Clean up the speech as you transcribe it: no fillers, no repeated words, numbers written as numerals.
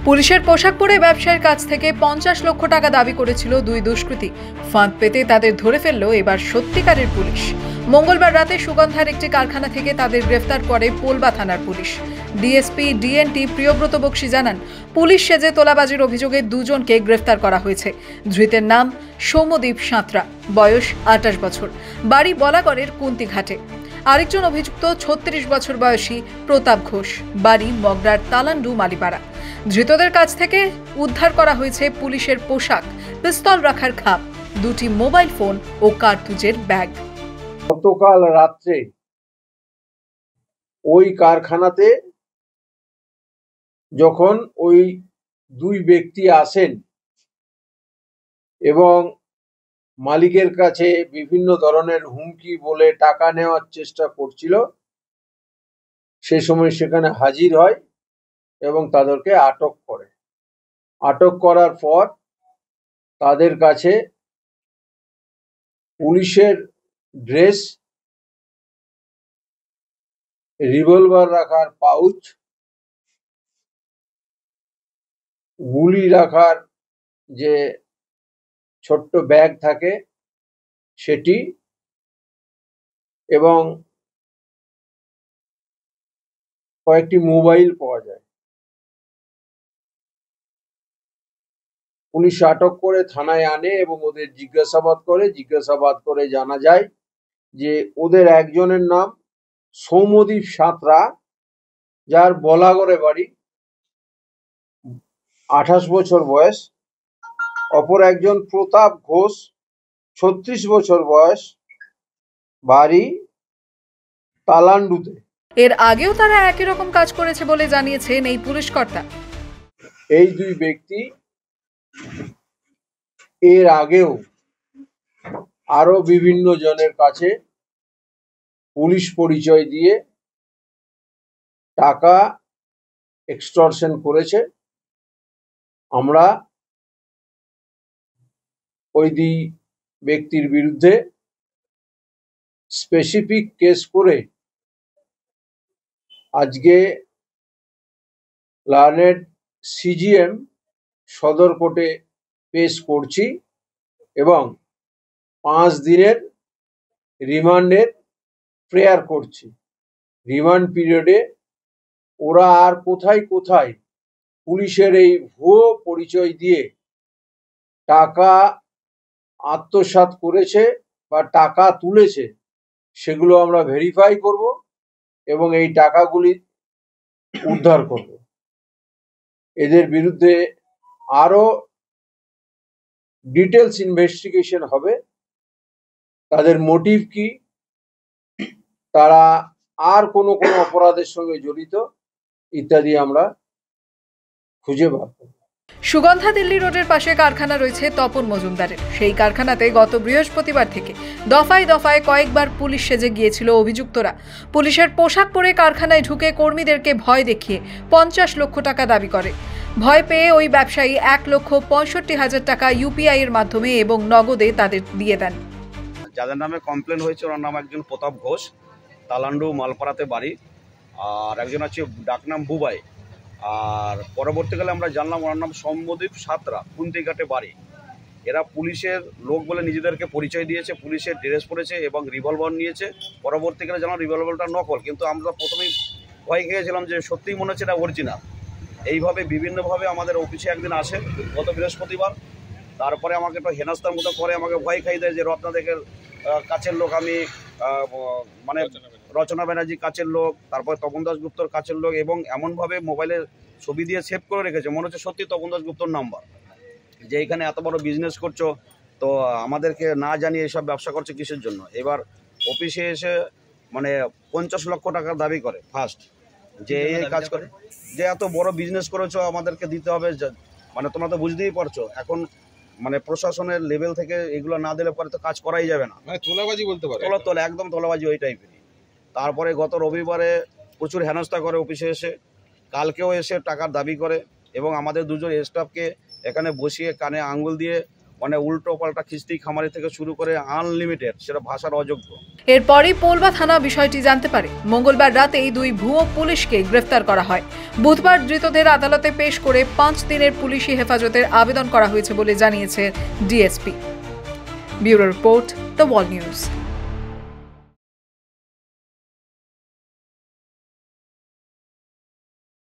পুলিশের পোশাক পরে ব্যবসায়ীর কাছ থেকে 50 লক্ষ টাকা দাবি করেছিল দুই দুষ্কৃতী। ফাঁদ পেতে তাদের ধরে ফেলল এবার সত্যিকারের পুলিশ। মঙ্গলবার রাতে সুগন্ধার একটি কারখানা থেকে তাদের গ্রেফতার করে পোলবা থানার police. DSP DNT Priyabrata Bakshi জানান, পুলিশ সেজে তোলাবাজির অভিযোগে দুজনকে গ্রেফতার করা হয়েছে। ধৃতের নাম সৌম্যদীপ সাঁতরা, বয়স 28 বছর, বাড়ি বলাগড়ের কুন্তিঘাটে। আরেকজন অভিযুক্ত 36 বছর বয়সী প্রতাপ ঘোষ, বাড়ি মগরার তালান্ডু মালিপাড়া। ধৃতদের কাছ থেকে উদ্ধার করা হয়েছে পুলিশের পোশাক, পিস্তল রাখার খাপ, দুটি মোবাইল ফোন ও কার্তুজের ব্যাগ। গতকাল রাত্রে ওই কারখানাতে যখন ওই দুই ব্যক্তি আসেন এবং মালিকের কাছে বিভিন্ন ধরনের হুমকি বলে টাকা নেওয়ার চেষ্টা করছিল, সে সময় সেখানে হাজির হয় এবং তাদেরকে আটক করে। আটক করার পর তাদের কাছে পুলিশের ড্রেস, রিভলভার রাখার পাউচ, গুলি রাখার যে ছোট্ট ব্যাগ থাকে সেটি এবং কয়েকটি মোবাইল পাওয়া যায়। পুলিশ আটক করে থানায় আনে এবং ওদের জিজ্ঞাসাবাদ করে জানা যায় যে ওদের একজনের নাম সৌম্যদীপ সাঁতরা, যার বলাগড়ে বাড়ি, 28 বছর বয়স। অপর একজন প্রতাপ ঘোষ, 36 বছর বয়স, বাড়ি তালান্ডুতে। এর আগেও তারা একই রকম কাজ করেছে বলে জানিয়েছেন এই পুলিশ কর্তা। এই দুই ব্যক্তি এর আগেও আরো বিভিন্ন জনের কাছে পুলিশ পরিচয় দিয়ে টাকা এক্সটর্শন করেছে। আমরা ওই দুই ব্যক্তির বিরুদ্ধে স্পেসিফিক কেস করে আজকে লার্নেড সিজিএম সদর কোর্টে পেশ করছি এবং 5 দিনের রিমান্ডের প্রেয়ার করছি। রিমান্ড পিরিয়ডে ওরা আর কোথায় কোথায় পুলিশের এই ভুয়ো পরিচয় দিয়ে টাকা আত্মসাৎ করেছে বা টাকা তুলেছে সেগুলো আমরা ভেরিফাই করব এবং এই টাকাগুলি উদ্ধার করব। এদের বিরুদ্ধে আরো ডিটেলস ইনভেস্টিগেশন হবে। তাদের মোটিভ কি, তারা আর কোনো অপরাধের সঙ্গে জড়িত ইত্যাদি আমরা খুঁজে বার করব। সুগন্ধা দিল্লি রোডের পাশে কারখানা রয়েছে তপন মজুমদারের। সেই কারখানাতে গত বৃহস্পতিবার থেকে দফায় দফায় কয়েকবার পুলিশ সেজে গিয়েছিল অভিযুক্তরা। পুলিশের পোশাক পরে কারখানায় ঢুকে কর্মীদেরকে ভয় দেখিয়ে 50 লক্ষ টাকা দাবি করে। ভয় পেয়ে ওই ব্যবসায়ী 1,65,000 টাকা ইউপিআই এর মাধ্যমে এবং নগদে তাদের দিয়ে দেন। যাদের নামে কমপ্লেন হয়েছে ওনার নাম একজন প্রতাপ ঘোষ, তালান্ডু মালপাড়াতে বাড়ি, আর একজন আছে ডাকনাম বুবাই। আর পরবর্তীকালে আমরা জানলাম ওনার নাম সৌম্যদীপ সাঁতরা, কুন্তিঘাটে বাড়ি। এরা পুলিশের লোক বলে নিজেদেরকে পরিচয় দিয়েছে, পুলিশের ড্রেস পরেছে এবং রিভলভার নিয়েছে। পরবর্তীকালে জানলাম রিভলভারটা নকল, কিন্তু আমরা প্রথমেই ভয় খেয়েছিলাম যে সত্যিই মনে হচ্ছে এটা অরিজিনাল। এইভাবে বিভিন্নভাবে আমাদের অফিসে একদিন আসে গত বৃহস্পতিবার। তারপরে আমাকে একটু হেনাস্তার মতো করে আমাকে ভয় খাই দেয় যে রত্নাদেকের কাছের লোক আমি, মানে রচনা ব্যানার্জি কাছের লোক, তারপর তপন দাশগুপ্তর কাছের লোক, এবং এমনভাবে মোবাইলে ছবি দিয়ে সেভ করে রেখেছে মনে হচ্ছে সত্যি তপন দাশগুপ্তর নাম্বার, যে এখানে এত বড় বিজনেস করছো, তো আমাদেরকে না জানিয়ে এসব ব্যবসা করছে কিসের জন্য। এবার অফিসে এসে মানে 50 লক্ষ টাকার দাবি করে ফার্স্ট, যে এই কাজ করে, যে এত বড় বিজনেস করেছো আমাদেরকে দিতে হবে। মানে তোমরা তো বুঝতেই পারছো এখন মানে প্রশাসনের লেভেল থেকে এগুলো না দিলে পরে তো কাজ করাই যাবে না, মানে তোলাবাজি বলতে পারে, তোলা একদম তোলাবাজি ওই টাইপেরই। তারপরে গত রবিবারে প্রচুর হেনস্থা করে অফিসে এসে, কালকেও এসে টাকার দাবি করে এবং আমাদের দুজন স্টাফকে এখানে বসিয়ে কানে আঙ্গুল দিয়ে মানে উল্টো পাল্টা খিস্তি খামারি থেকে শুরু করে আনলিমিটেড, সেটা ভাষার অযোগ্য। এরপরই পোলবা থানা বিষয়টি জানতে পারে। মঙ্গলবার রাতে এই দুই ভুয়ো পুলিশকে গ্রেফতার করা হয়। বুধবার ধৃতদের আদালতে পেশ করে 5 দিনের পুলিশি হেফাজতের আবেদন করা হয়েছে বলে জানিয়েছে DSP. Bureau report, the wall news.